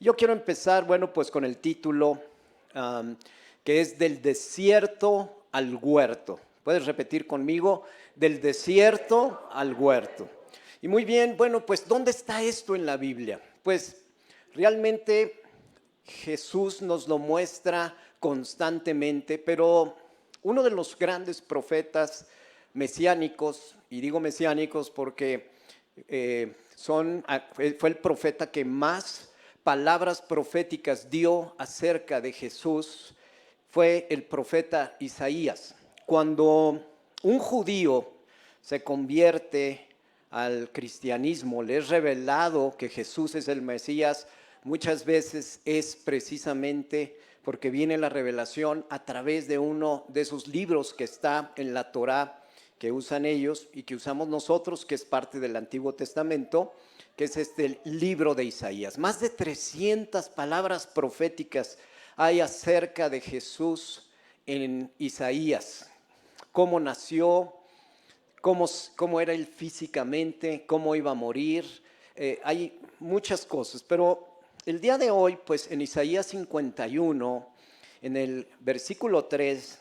Yo quiero empezar, bueno, pues con el título que es Del desierto al huerto. ¿Puedes repetir conmigo? Del desierto al huerto. Y muy bien, bueno, pues ¿dónde está esto en la Biblia? Pues realmente Jesús nos lo muestra constantemente, pero uno de los grandes profetas mesiánicos, y digo mesiánicos porque fue el profeta que más palabras proféticas dio acerca de Jesús, fue el profeta Isaías. Cuando un judío se convierte al cristianismo, le es revelado que Jesús es el Mesías, muchas veces es precisamente porque viene la revelación a través de uno de esos libros que está en la Torá, que usan ellos y que usamos nosotros, que es parte del Antiguo Testamento, que es este libro de Isaías. Más de 300 palabras proféticas hay acerca de Jesús en Isaías. Cómo nació, cómo era él físicamente, cómo iba a morir. Hay muchas cosas, pero el día de hoy, pues en Isaías 51, en el versículo 3,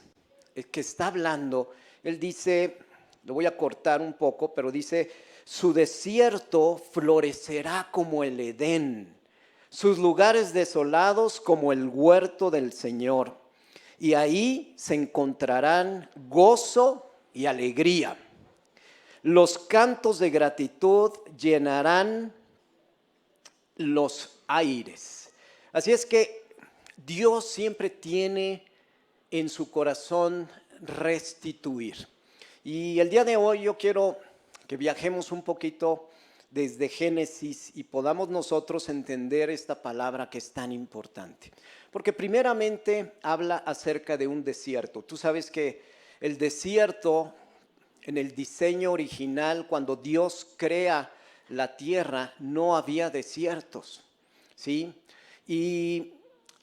que está hablando, él dice, lo voy a cortar un poco, pero dice, su desierto florecerá como el Edén, sus lugares desolados como el huerto del Señor, y ahí se encontrarán gozo y alegría. Los cantos de gratitud llenarán los aires. Así es que Dios siempre tiene en su corazón restituir. Y el día de hoy yo quiero que viajemos un poquito desde Génesis y podamos nosotros entender esta palabra que es tan importante. Porque primeramente habla acerca de un desierto. Tú sabes que el desierto, en el diseño original, cuando Dios crea la tierra, no había desiertos, ¿sí? Y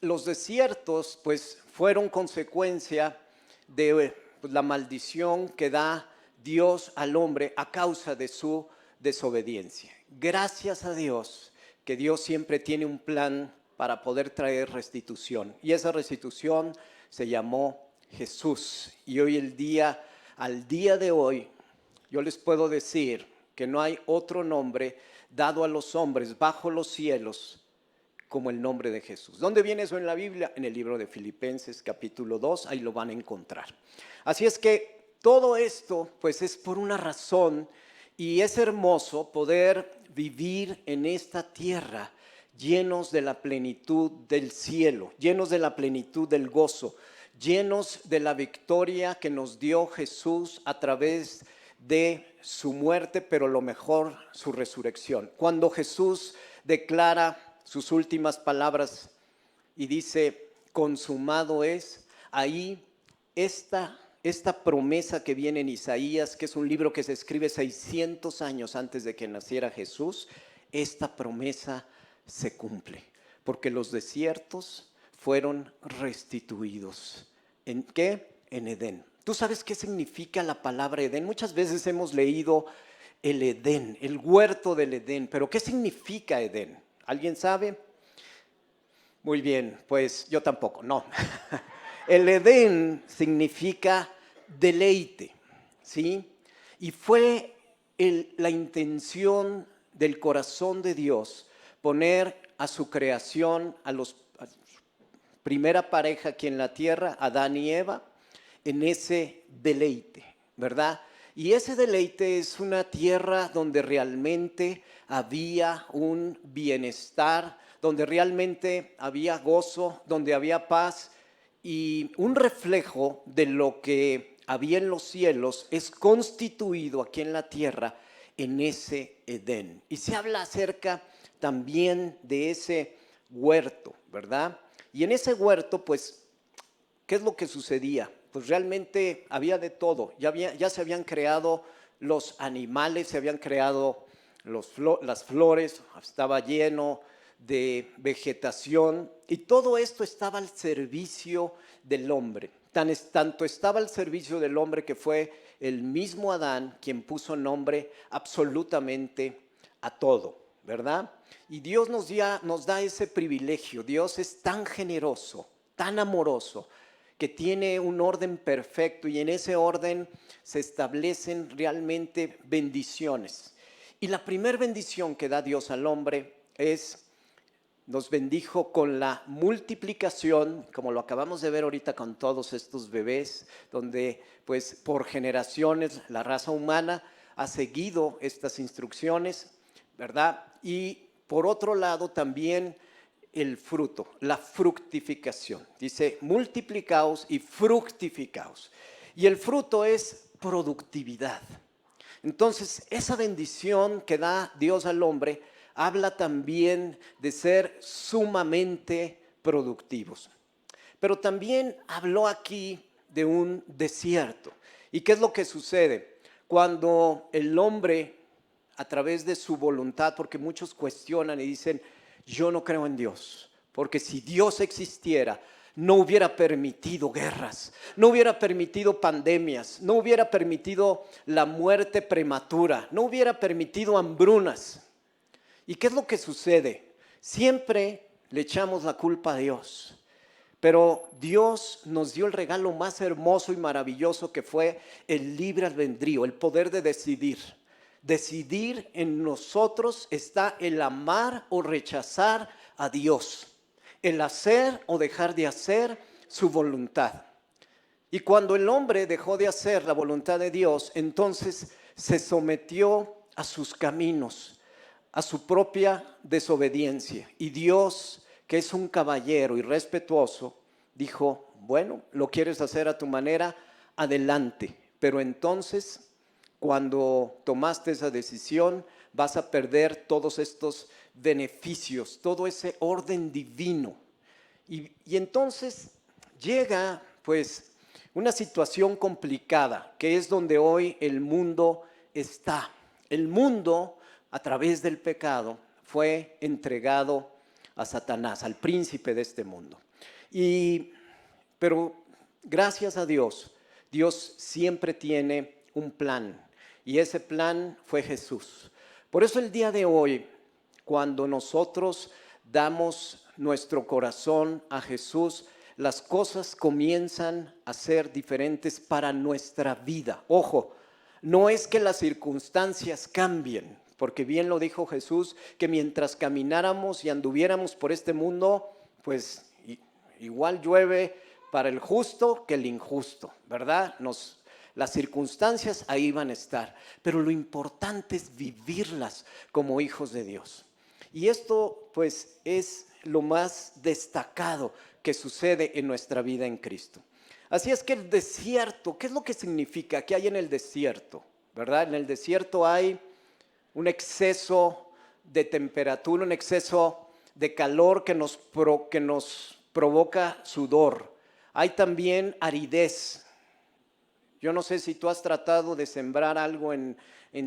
los desiertos, pues, fueron consecuencia de la maldición que da Dios al hombre a causa de su desobediencia. Gracias a Dios, que Dios siempre tiene un plan para poder traer restitución. Y esa restitución se llamó Jesús. Y hoy al día de hoy, yo les puedo decir que no hay otro nombre dado a los hombres bajo los cielos como el nombre de Jesús. ¿Dónde viene eso en la Biblia? En el libro de Filipenses capítulo 2, ahí lo van a encontrar. Así es que todo esto pues es por una razón y es hermoso poder vivir en esta tierra llenos de la plenitud del cielo, llenos de la plenitud del gozo, llenos de la victoria que nos dio Jesús a través de su muerte, pero lo mejor, su resurrección. Cuando Jesús declara sus últimas palabras y dice, consumado es, ahí esta promesa que viene en Isaías, que es un libro que se escribe 600 años antes de que naciera Jesús, esta promesa se cumple, porque los desiertos fueron restituidos. ¿En qué? En Edén. ¿Tú sabes qué significa la palabra Edén? Muchas veces hemos leído el Edén, el huerto del Edén, pero ¿qué significa Edén? ¿Alguien sabe? Muy bien, pues yo tampoco, no. El Edén significa deleite, ¿sí? Y fue la intención del corazón de Dios poner a su creación, a su primera pareja aquí en la tierra, Adán y Eva, en ese deleite, ¿verdad? Y ese deleite es una tierra donde realmente había un bienestar, donde realmente había gozo, donde había paz, y un reflejo de lo que había en los cielos es constituido aquí en la tierra en ese Edén. Y se habla acerca también de ese huerto, ¿verdad? Y en ese huerto, pues, ¿qué es lo que sucedía? Pues realmente había de todo, ya se habían creado los animales, se habían creado las flores, estaba lleno de vegetación y todo esto estaba al servicio del hombre. Tanto estaba al servicio del hombre que fue el mismo Adán quien puso nombre absolutamente a todo, ¿verdad? Y Dios nos da ese privilegio. Dios es tan generoso, tan amoroso, que tiene un orden perfecto y en ese orden se establecen realmente bendiciones. Y la primera bendición que da Dios al hombre nos bendijo con la multiplicación, como lo acabamos de ver ahorita con todos estos bebés, donde pues por generaciones la raza humana ha seguido estas instrucciones, ¿verdad? Y por otro lado también el fruto, la fructificación. Dice, multiplicaos y fructificaos. Y el fruto es productividad. Entonces, esa bendición que da Dios al hombre habla también de ser sumamente productivos. Pero también habló aquí de un desierto. ¿Y qué es lo que sucede? Cuando el hombre, a través de su voluntad, porque muchos cuestionan y dicen, yo no creo en Dios, porque si Dios existiera, no hubiera permitido guerras, no hubiera permitido pandemias, no hubiera permitido la muerte prematura, no hubiera permitido hambrunas. ¿Y qué es lo que sucede? Siempre le echamos la culpa a Dios. Pero Dios nos dio el regalo más hermoso y maravilloso que fue el libre albedrío, el poder de decidir. Decidir en nosotros está el amar o rechazar a Dios, el hacer o dejar de hacer su voluntad. Y cuando el hombre dejó de hacer la voluntad de Dios, entonces se sometió a sus caminos, a su propia desobediencia. Y Dios, que es un caballero y respetuoso, dijo, bueno, lo quieres hacer a tu manera, adelante. Pero entonces, cuando tomaste esa decisión, vas a perder todos estos beneficios, todo ese orden divino. Y entonces llega, pues, una situación complicada, que es donde hoy el mundo está. El mundo, a través del pecado, fue entregado a Satanás, al príncipe de este mundo. Pero gracias a Dios, Dios siempre tiene un plan, y ese plan fue Jesús. Por eso el día de hoy, cuando nosotros damos nuestro corazón a Jesús, las cosas comienzan a ser diferentes para nuestra vida. Ojo, no es que las circunstancias cambien, porque bien lo dijo Jesús, que mientras camináramos y anduviéramos por este mundo, pues igual llueve para el justo que el injusto, ¿verdad? Las circunstancias ahí van a estar, pero lo importante es vivirlas como hijos de Dios. Y esto pues es lo más destacado que sucede en nuestra vida en Cristo. Así es que el desierto, ¿qué es lo que significa? ¿Qué hay en el desierto? ¿Verdad? En el desierto hay un exceso de temperatura, un exceso de calor que nos provoca sudor. Hay también aridez. Yo no sé si tú has tratado de sembrar algo en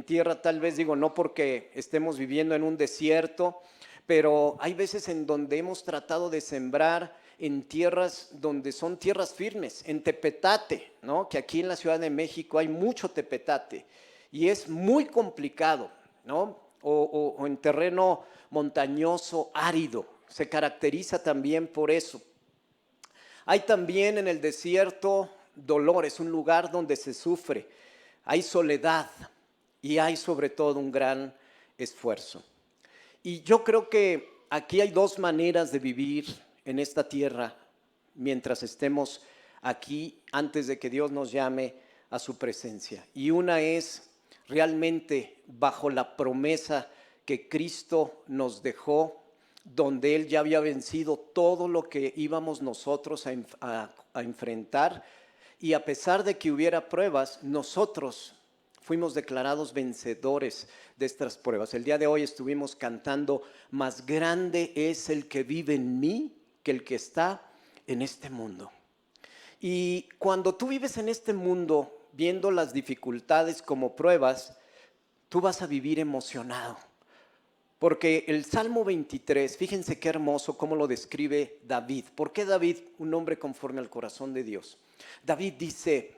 tierra, tal vez digo, no porque estemos viviendo en un desierto, pero hay veces en donde hemos tratado de sembrar en tierras donde son tierras firmes, en tepetate, ¿no? Que aquí en la Ciudad de México hay mucho tepetate y es muy complicado, ¿no? O en terreno montañoso, árido, se caracteriza también por eso. Hay también en el desierto dolor, es un lugar donde se sufre, hay soledad y hay sobre todo un gran esfuerzo. Y yo creo que aquí hay dos maneras de vivir en esta tierra mientras estemos aquí antes de que Dios nos llame a su presencia. Y una es realmente bajo la promesa que Cristo nos dejó, donde Él ya había vencido todo lo que íbamos nosotros a enfrentar, y a pesar de que hubiera pruebas, nosotros fuimos declarados vencedores de estas pruebas. El día de hoy estuvimos cantando, más grande es el que vive en mí que el que está en este mundo. Y cuando tú vives en este mundo, viendo las dificultades como pruebas, tú vas a vivir emocionado. Porque el Salmo 23, fíjense qué hermoso cómo lo describe David. ¿Por qué David, un hombre conforme al corazón de Dios? David dice,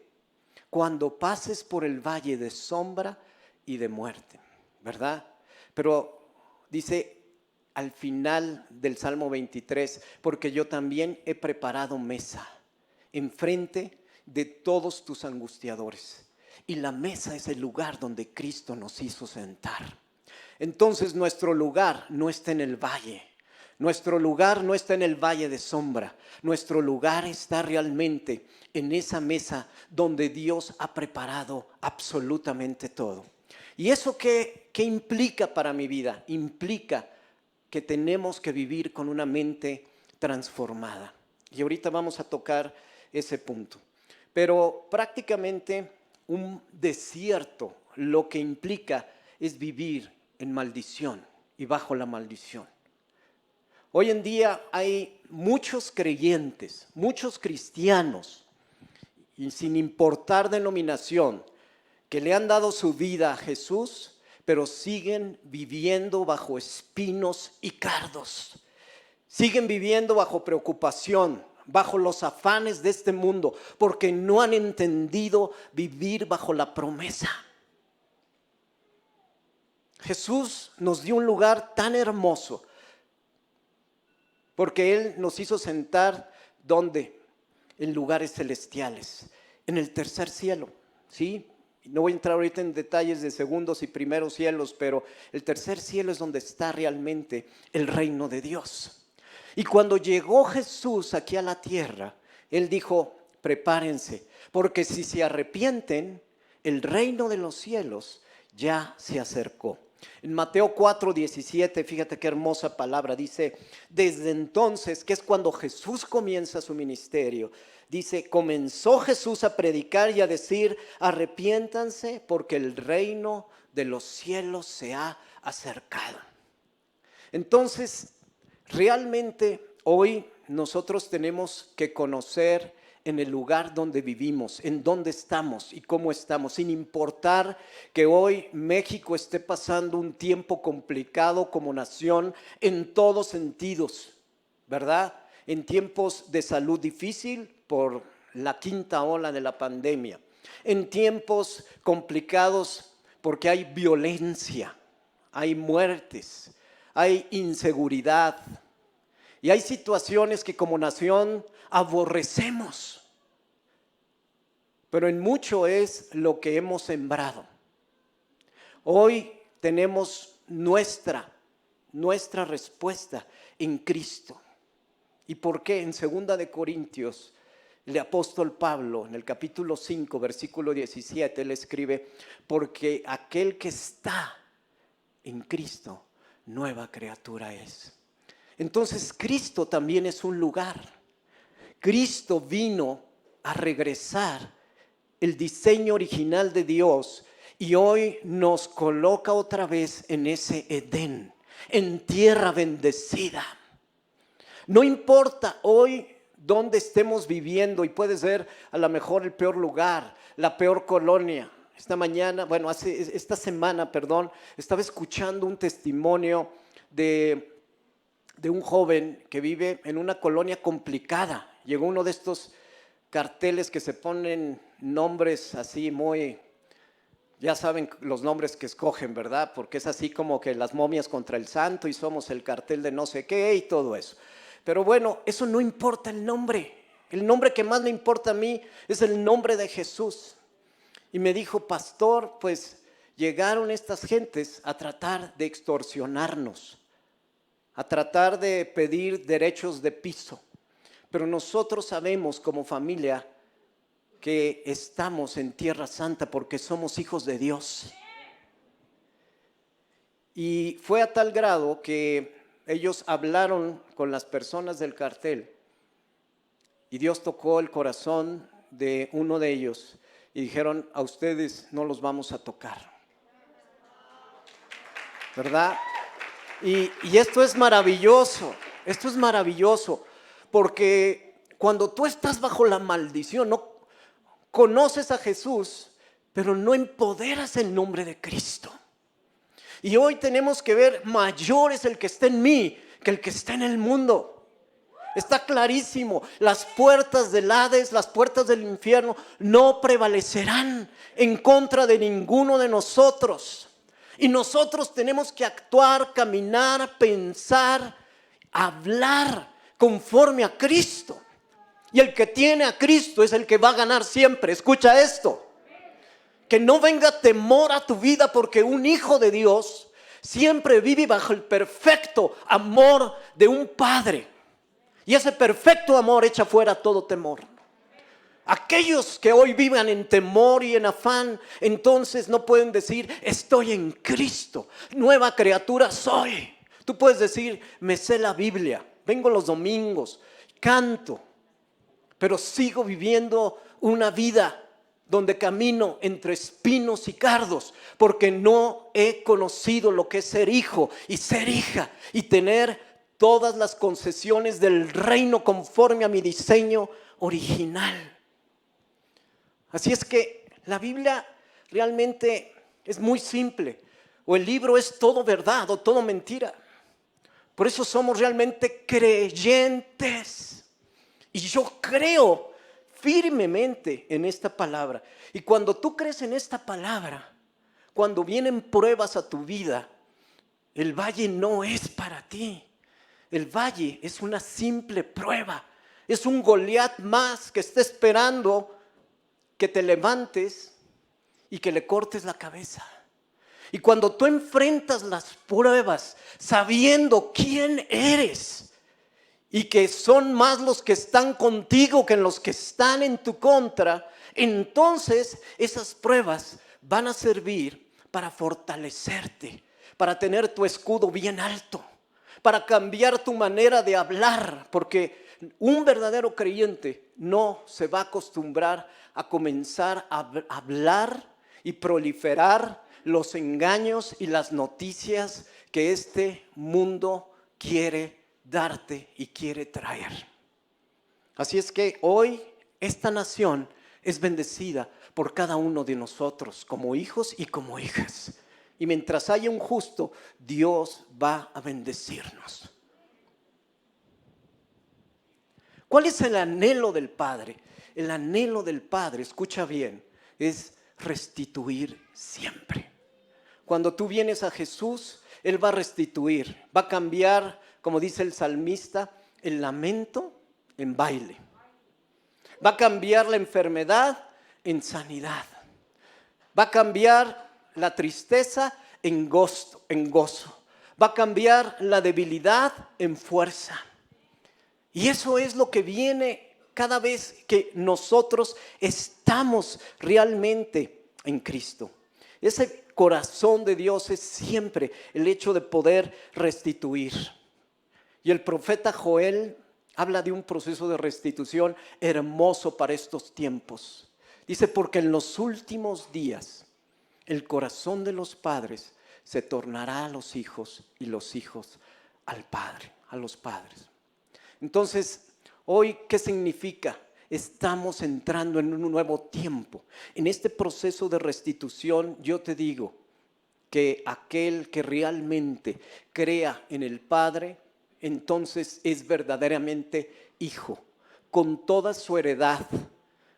cuando pases por el valle de sombra y de muerte, ¿verdad? Pero dice al final del Salmo 23, porque yo también he preparado mesa enfrente de todos tus angustiadores. Y la mesa es el lugar donde Cristo nos hizo sentar. Entonces nuestro lugar no está en el valle. Nuestro lugar no está en el valle de sombra. Nuestro lugar está realmente en esa mesa donde Dios ha preparado absolutamente todo. ¿Y eso qué implica para mi vida? Implica que tenemos que vivir con una mente transformada. Y ahorita vamos a tocar ese punto. Pero prácticamente un desierto lo que implica es vivir en maldición y bajo la maldición. Hoy en día hay muchos creyentes, muchos cristianos, y sin importar denominación, que le han dado su vida a Jesús, pero siguen viviendo bajo espinos y cardos. Siguen viviendo bajo preocupación, bajo los afanes de este mundo, porque no han entendido vivir bajo la promesa. Jesús nos dio un lugar tan hermoso, porque Él nos hizo sentar, ¿dónde? En lugares celestiales, en el tercer cielo, ¿sí? No voy a entrar ahorita en detalles de segundos y primeros cielos, pero el tercer cielo es donde está realmente el reino de Dios. Y cuando llegó Jesús aquí a la tierra, Él dijo, prepárense, porque si se arrepienten, el reino de los cielos ya se acercó. En Mateo 4:17, fíjate qué hermosa palabra, dice, desde entonces, que es cuando Jesús comienza su ministerio, dice, comenzó Jesús a predicar y a decir, arrepiéntanse porque el reino de los cielos se ha acercado. Entonces, realmente hoy nosotros tenemos que conocer en el lugar donde vivimos, en dónde estamos y cómo estamos, sin importar que hoy México esté pasando un tiempo complicado como nación en todos sentidos, ¿verdad? En tiempos de salud difícil por la quinta ola de la pandemia, en tiempos complicados porque hay violencia, hay muertes, hay inseguridad y hay situaciones que como nación aborrecemos, pero en mucho es lo que hemos sembrado. Hoy tenemos nuestra respuesta en Cristo. ¿Y por qué? En 2 de Corintios, el apóstol Pablo, en el capítulo 5, versículo 17, él escribe, porque aquel que está en Cristo, nueva criatura es. Entonces Cristo también es un lugar. Cristo vino a regresar el diseño original de Dios y hoy nos coloca otra vez en ese Edén, en tierra bendecida. No importa hoy dónde estemos viviendo y puede ser a lo mejor el peor lugar, la peor colonia. Esta semana, estaba escuchando un testimonio de un joven que vive en una colonia complicada. Llegó uno de estos carteles que se ponen nombres así muy, ya saben los nombres que escogen, ¿verdad? Porque es así como que las momias contra el santo y somos el cartel de no sé qué y todo eso. Pero bueno, eso no importa el nombre. El nombre que más me importa a mí es el nombre de Jesús. Y me dijo, pastor, pues llegaron estas gentes a tratar de extorsionarnos, a tratar de pedir derechos de piso. Pero nosotros sabemos como familia que estamos en Tierra Santa porque somos hijos de Dios. Y fue a tal grado que ellos hablaron con las personas del cartel y Dios tocó el corazón de uno de ellos y dijeron, a ustedes no los vamos a tocar, ¿verdad? Y esto es maravilloso, porque cuando tú estás bajo la maldición, no conoces a Jesús, pero no empoderas el nombre de Cristo. Y hoy tenemos que ver, mayor es el que está en mí que el que está en el mundo. Está clarísimo, las puertas del Hades, las puertas del infierno no prevalecerán en contra de ninguno de nosotros. Y nosotros tenemos que actuar, caminar, pensar, hablar conforme a Cristo. Y el que tiene a Cristo es el que va a ganar siempre. Escucha esto. Que no venga temor a tu vida, porque un hijo de Dios siempre vive bajo el perfecto amor de un padre. Y ese perfecto amor echa fuera todo temor. Aquellos que hoy vivan en temor y en afán, entonces no pueden decir, estoy en Cristo, nueva criatura soy. Tú puedes decir, me sé la Biblia, vengo los domingos, canto, pero sigo viviendo una vida donde camino entre espinos y cardos, porque no he conocido lo que es ser hijo y ser hija y tener todas las concesiones del reino conforme a mi diseño original. Así es que la Biblia realmente es muy simple. O el libro es todo verdad o todo mentira. Por eso somos realmente creyentes. Y yo creo firmemente en esta palabra. Y cuando tú crees en esta palabra, cuando vienen pruebas a tu vida, el valle no es para ti. El valle es una simple prueba. Es un Goliat más que está esperando que te levantes y que le cortes la cabeza. Y cuando tú enfrentas las pruebas sabiendo quién eres y que son más los que están contigo que los que están en tu contra, entonces esas pruebas van a servir para fortalecerte, para tener tu escudo bien alto, para cambiar tu manera de hablar, porque un verdadero creyente no se va a acostumbrar a comenzar a hablar y proliferar los engaños y las noticias que este mundo quiere darte y quiere traer. Así es que hoy esta nación es bendecida por cada uno de nosotros como hijos y como hijas. Y mientras haya un justo, Dios va a bendecirnos. ¿Cuál es el anhelo del Padre? El anhelo del Padre, escucha bien, es restituir siempre. Cuando tú vienes a Jesús, Él va a restituir, va a cambiar, como dice el salmista, el lamento en baile. Va a cambiar la enfermedad en sanidad. Va a cambiar la tristeza en gozo. Va a cambiar la debilidad en fuerza. Y eso es lo que viene cada vez que nosotros estamos realmente en Cristo. Ese corazón de Dios es siempre el hecho de poder restituir. Y el profeta Joel habla de un proceso de restitución hermoso para estos tiempos. Dice, porque en los últimos días el corazón de los padres se tornará a los hijos y los hijos al padre, a los padres. Entonces, hoy, ¿qué significa? Estamos entrando en un nuevo tiempo. En este proceso de restitución, yo te digo que aquel que realmente crea en el Padre, entonces es verdaderamente hijo, con toda su heredad,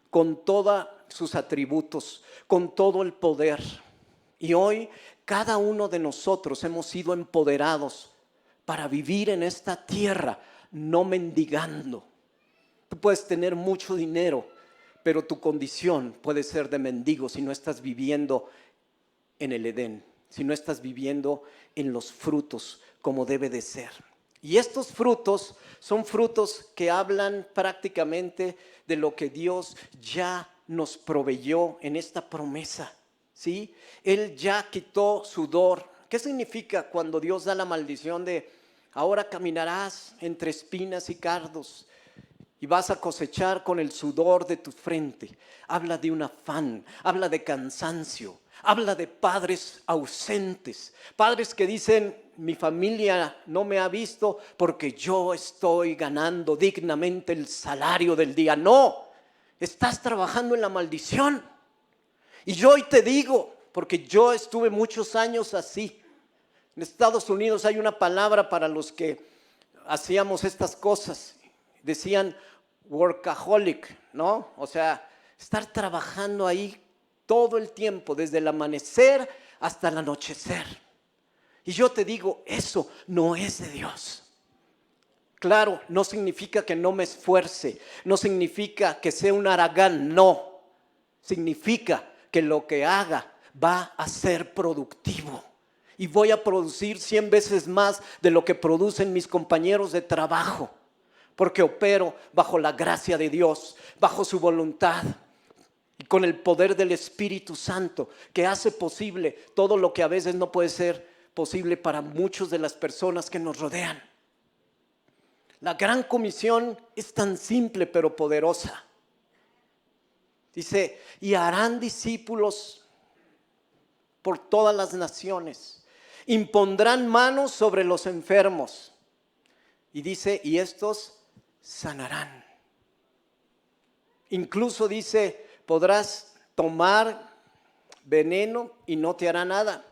con todos sus atributos, con todo el poder. Y hoy, cada uno de nosotros hemos sido empoderados para vivir en esta tierra, no mendigando. Tú puedes tener mucho dinero, pero tu condición puede ser de mendigo si no estás viviendo en el Edén, si no estás viviendo en los frutos como debe de ser. Y estos frutos son frutos que hablan prácticamente de lo que Dios ya nos proveyó en esta promesa, ¿sí? Él ya quitó sudor. ¿Qué significa cuando Dios da la maldición de ahora caminarás entre espinas y cardos y vas a cosechar con el sudor de tu frente? Habla de un afán, habla de cansancio, habla de padres ausentes, padres que dicen, mi familia no me ha visto porque yo estoy ganando dignamente el salario del día. No, estás trabajando en la maldición. Y yo hoy te digo, porque yo estuve muchos años así. En Estados Unidos hay una palabra para los que hacíamos estas cosas. Decían workaholic, ¿no? O sea, estar trabajando ahí todo el tiempo, desde el amanecer hasta el anochecer. Y yo te digo, eso no es de Dios. Claro, no significa que no me esfuerce, no significa que sea un haragán, no. Significa que lo que haga va a ser productivo. Y voy a producir 100 veces más de lo que producen mis compañeros de trabajo. Porque opero bajo la gracia de Dios, bajo su voluntad y con el poder del Espíritu Santo, que hace posible todo lo que a veces no puede ser posible para muchas de las personas que nos rodean. La gran comisión es tan simple pero poderosa. Dice, y harán discípulos por todas las naciones, impondrán manos sobre los enfermos. Y dice, y estos sanarán. Incluso dice, podrás tomar veneno y no te hará nada.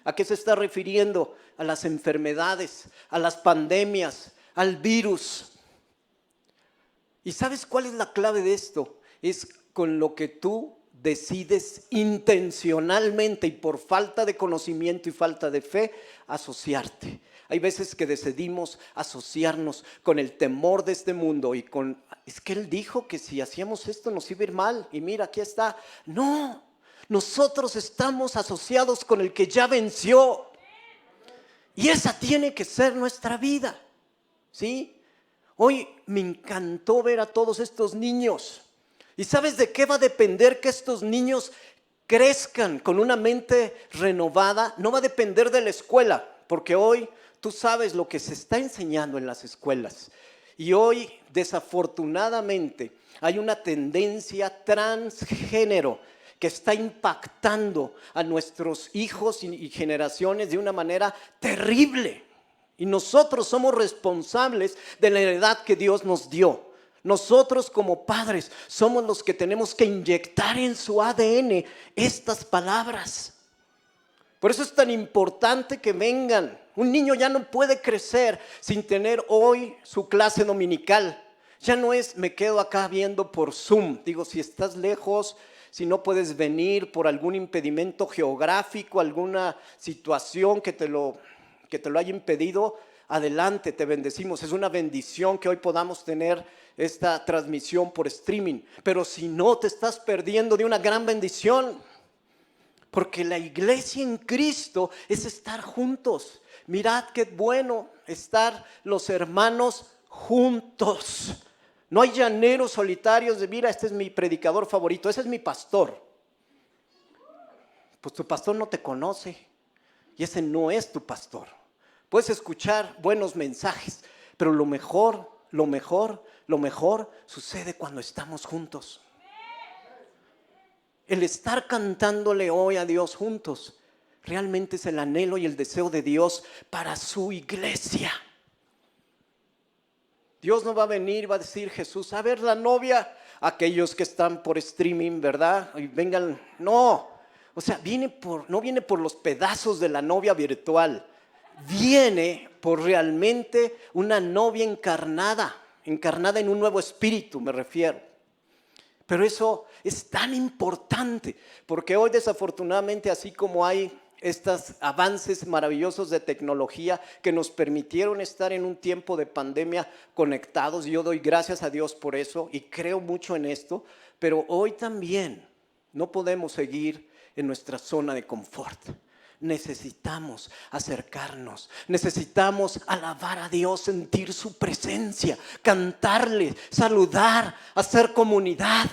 ¿A qué se está refiriendo? A las enfermedades, a las pandemias, al virus. ¿Y sabes cuál es la clave de esto? Es con lo que tú decides intencionalmente y por falta de conocimiento y falta de fe asociarte. Hay veces que decidimos asociarnos con el temor de este mundo y con, es que él dijo que si hacíamos esto nos iba a ir mal y mira, aquí está. No, nosotros estamos asociados con el que ya venció y esa tiene que ser nuestra vida, ¿sí? Hoy me encantó ver a todos estos niños. ¿Y sabes de qué va a depender que estos niños crezcan con una mente renovada? No va a depender de la escuela, porque hoy tú sabes lo que se está enseñando en las escuelas. Y hoy, desafortunadamente, hay una tendencia transgénero que está impactando a nuestros hijos y generaciones de una manera terrible. Y nosotros somos responsables de la heredad que Dios nos dio. Nosotros como padres somos los que tenemos que inyectar en su ADN estas palabras. Por eso es tan importante que vengan. Un niño ya no puede crecer sin tener hoy su clase dominical. Ya no es me quedo acá viendo por Zoom. Digo, si estás lejos, si no puedes venir por algún impedimento geográfico, alguna situación que te lo haya impedido, adelante, te bendecimos. Es una bendición que hoy podamos tener esta transmisión por streaming. Pero si no, te estás perdiendo de una gran bendición. Porque la iglesia en Cristo es estar juntos. Mirad qué bueno estar los hermanos juntos. No hay llaneros solitarios de mira, este es mi predicador favorito, ese es mi pastor. Pues tu pastor no te conoce y ese no es tu pastor. Puedes escuchar buenos mensajes, pero lo mejor sucede cuando estamos juntos. El estar cantándole hoy a Dios juntos realmente es el anhelo y el deseo de Dios para su iglesia. Dios no va a venir, va a decir Jesús, a ver la novia, aquellos que están por streaming, ¿verdad? Y vengan, no, o sea, no viene por los pedazos de la novia virtual, viene por realmente una novia encarnada en un nuevo espíritu, me refiero. Pero eso es tan importante, porque hoy desafortunadamente, así como hay estos avances maravillosos de tecnología que nos permitieron estar en un tiempo de pandemia conectados, y yo doy gracias a Dios por eso y creo mucho en esto, pero hoy también no podemos seguir en nuestra zona de confort. Necesitamos acercarnos, necesitamos alabar a Dios, sentir su presencia, cantarle, saludar, hacer comunidad.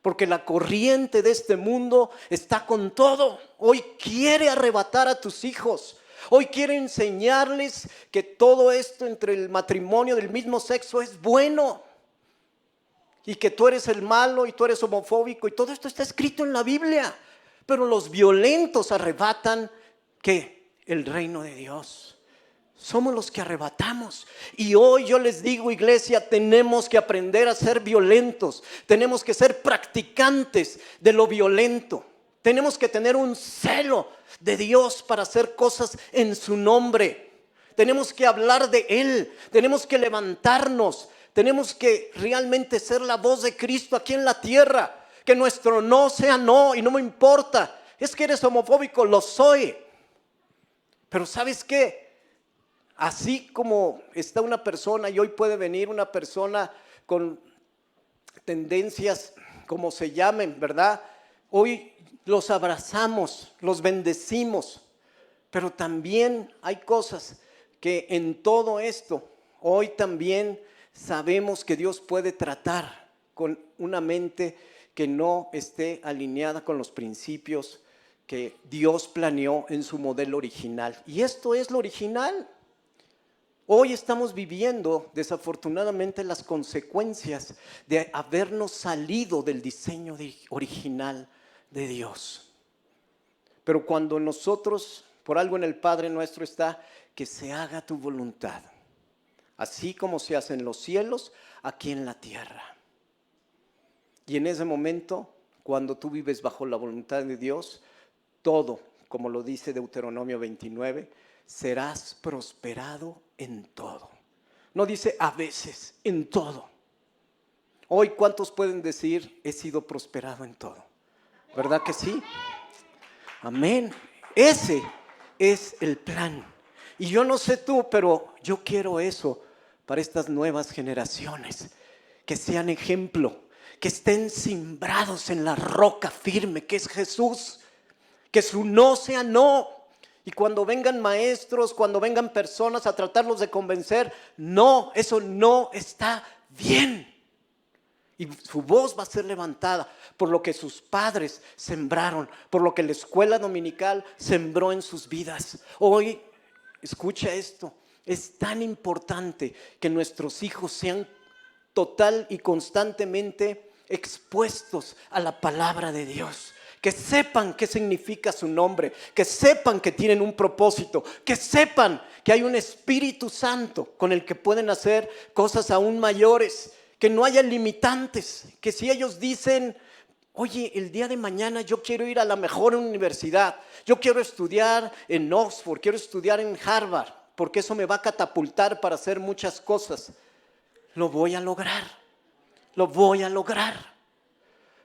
Porque la corriente de este mundo está con todo. Hoy quiere arrebatar a tus hijos. Hoy quiere enseñarles que todo esto entre el matrimonio del mismo sexo es bueno. Y que tú eres el malo y tú eres homofóbico y todo esto está escrito en la Biblia. Pero los violentos arrebatan ¿qué? El reino de Dios. Somos los que arrebatamos. Y hoy yo les digo, iglesia, tenemos que aprender a ser violentos. Tenemos que ser practicantes de lo violento. Tenemos que tener un celo de Dios para hacer cosas en su nombre. Tenemos que hablar de Él. Tenemos que levantarnos. Tenemos que realmente ser la voz de Cristo aquí en la tierra. Que nuestro no sea no y no me importa Es que eres homofóbico, lo soy. Pero ¿sabes qué? Así como está una persona y hoy puede venir una persona con tendencias, como se llamen, ¿verdad? Hoy los abrazamos, los bendecimos, pero también hay cosas que en todo esto, hoy también sabemos que Dios puede tratar con una mente que no esté alineada con los principios que Dios planeó en su modelo original. Y esto es lo original. Hoy estamos viviendo desafortunadamente las consecuencias de habernos salido del diseño original de Dios. Pero cuando nosotros, por algo en el Padre Nuestro está, que se haga tu voluntad, así como se hace en los cielos, aquí en la tierra. Y en ese momento, cuando tú vives bajo la voluntad de Dios, todo, como lo dice Deuteronomio 29, serás prosperado en todo. No dice a veces, en todo. Hoy, ¿cuántos pueden decir, he sido prosperado en todo? ¿Verdad que sí? Amén. Ese es el plan. Y yo no sé tú, pero yo quiero eso para estas nuevas generaciones. Que sean ejemplo, que estén sembrados en la roca firme que es Jesús. Que su no sea no. Y cuando vengan maestros, cuando vengan personas a tratarlos de convencer, no, eso no está bien. Y su voz va a ser levantada por lo que sus padres sembraron, por lo que la escuela dominical sembró en sus vidas. Hoy, escucha esto, es tan importante que nuestros hijos sean total y constantemente expuestos a la palabra de Dios. Que sepan qué significa su nombre, que sepan que tienen un propósito, que sepan que hay un Espíritu Santo con el que pueden hacer cosas aún mayores, que no haya limitantes, que si ellos dicen, oye, el día de mañana yo quiero ir a la mejor universidad, yo quiero estudiar en Oxford, quiero estudiar en Harvard, porque eso me va a catapultar para hacer muchas cosas, lo voy a lograr,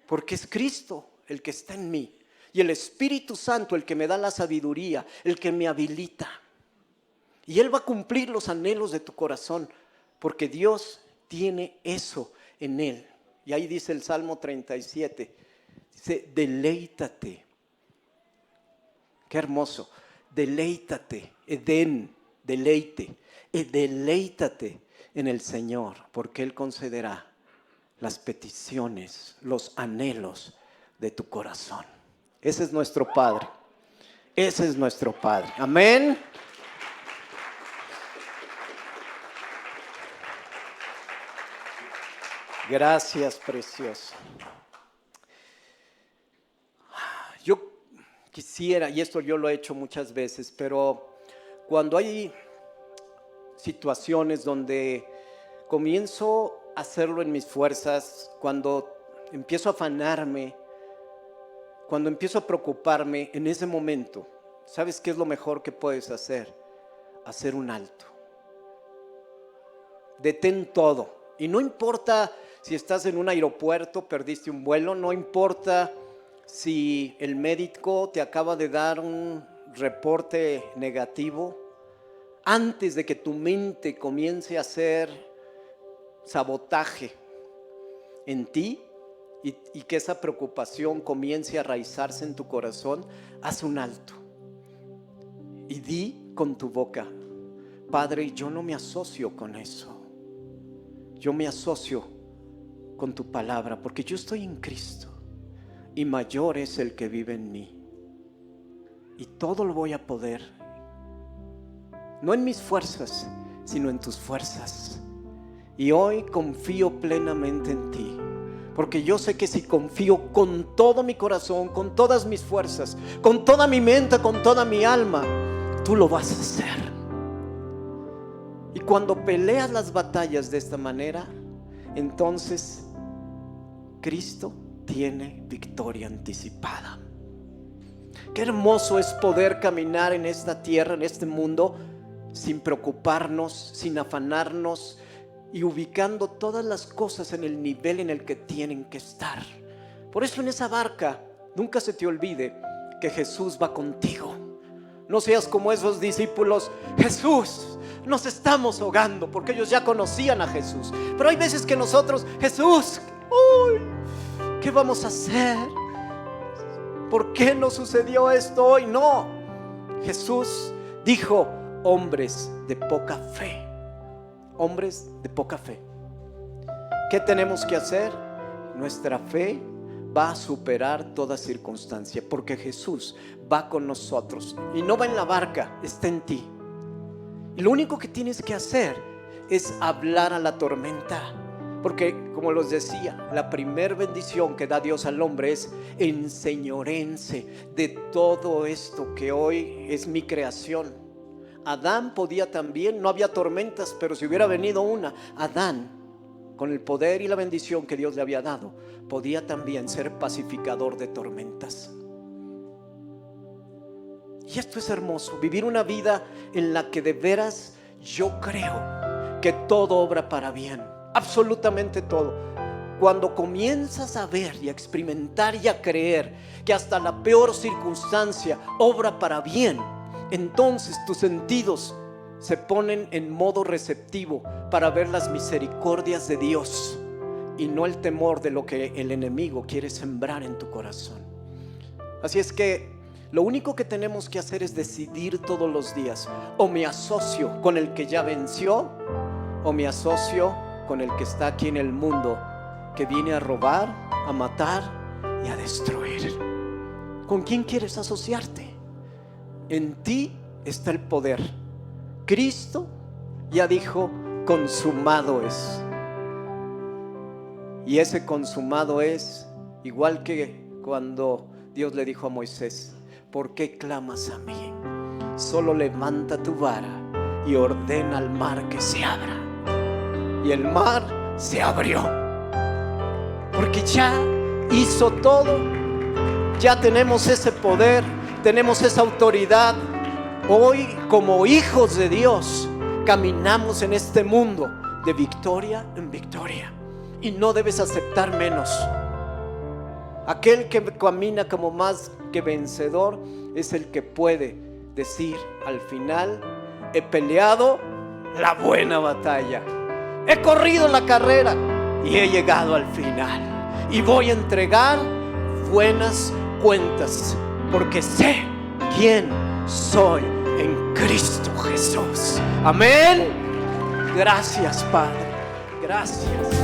porque es Cristo el que está en mí y el Espíritu Santo el que me da la sabiduría, el que me habilita. Y Él va a cumplir los anhelos de tu corazón, porque Dios tiene eso en Él. Y ahí dice el Salmo 37, dice, deleítate. Qué hermoso, deleítate, Edén, deleítate en el Señor, porque Él concederá las peticiones, los anhelos de tu corazón. Ese es nuestro Padre. Ese es nuestro Padre. Amén. Gracias, precioso. Yo quisiera, y esto yo lo he hecho muchas veces, pero cuando hay situaciones donde comienzo a hacerlo en mis fuerzas, cuando empiezo a afanarme, cuando empiezo a preocuparme, en ese momento, ¿sabes qué es lo mejor que puedes hacer? Hacer un alto. Detén todo. Y no importa si estás en un aeropuerto, perdiste un vuelo, no importa si el médico te acaba de dar un reporte negativo, antes de que tu mente comience a hacer sabotaje en ti y que esa preocupación comience a raizarse en tu corazón, haz un alto y di con tu boca, Padre, yo no me asocio con eso, yo me asocio con tu palabra, porque yo estoy en Cristo y mayor es el que vive en mí, y todo lo voy a poder, no en mis fuerzas, sino en tus fuerzas. Y hoy confío plenamente en ti, porque yo sé que si confío con todo mi corazón, con todas mis fuerzas, con toda mi mente, con toda mi alma, tú lo vas a hacer. Y cuando peleas las batallas de esta manera, entonces Cristo tiene victoria anticipada. Qué hermoso es poder caminar en esta tierra, en este mundo, sin preocuparnos, sin afanarnos, y ubicando todas las cosas en el nivel en el que tienen que estar. Por eso en esa barca, nunca se te olvide que Jesús va contigo. No seas como esos discípulos: Jesús, nos estamos ahogando, porque ellos ya conocían a Jesús. Pero hay veces que nosotros: Jesús, uy, ¿qué vamos a hacer? ¿Por qué nos sucedió esto hoy? No, Jesús dijo: hombres de poca fe. Hombres de poca fe. ¿Qué tenemos que hacer? Nuestra fe va a superar toda circunstancia, porque Jesús va con nosotros y no va en la barca, está en ti. Y lo único que tienes que hacer es hablar a la tormenta, porque, como les decía, la primer bendición que da Dios al hombre es: enseñorense de todo esto que hoy es mi creación. Adán podía también, no había tormentas, pero si hubiera venido una, Adán, con el poder y la bendición que Dios le había dado, podía también ser pacificador de tormentas. Y esto es hermoso, vivir una vida en la que de veras yo creo que todo obra para bien, absolutamente todo. Cuando comienzas a ver y a experimentar y a creer que hasta la peor circunstancia obra para bien, entonces tus sentidos se ponen en modo receptivo para ver las misericordias de Dios y no el temor de lo que el enemigo quiere sembrar en tu corazón. Así es que lo único que tenemos que hacer es decidir todos los días: o me asocio con el que ya venció, o me asocio con el que está aquí en el mundo, que viene a robar, a matar y a destruir. ¿Con quién quieres asociarte? En ti está el poder. Cristo ya dijo: consumado es. Y ese consumado es igual que cuando Dios le dijo a Moisés: ¿por qué clamas a mí? Solo levanta tu vara y ordena al mar que se abra. Y el mar se abrió, porque ya hizo todo. Ya tenemos ese poder, tenemos esa autoridad. Hoy, como hijos de Dios, caminamos en este mundo de victoria en victoria, y no debes aceptar menos. Aquel que camina como más que vencedor es el que puede decir al final: he peleado la buena batalla, he corrido la carrera y he llegado al final, y voy a entregar buenas cuentas, porque sé quién soy en Cristo Jesús. Amén. Gracias, Padre. Gracias.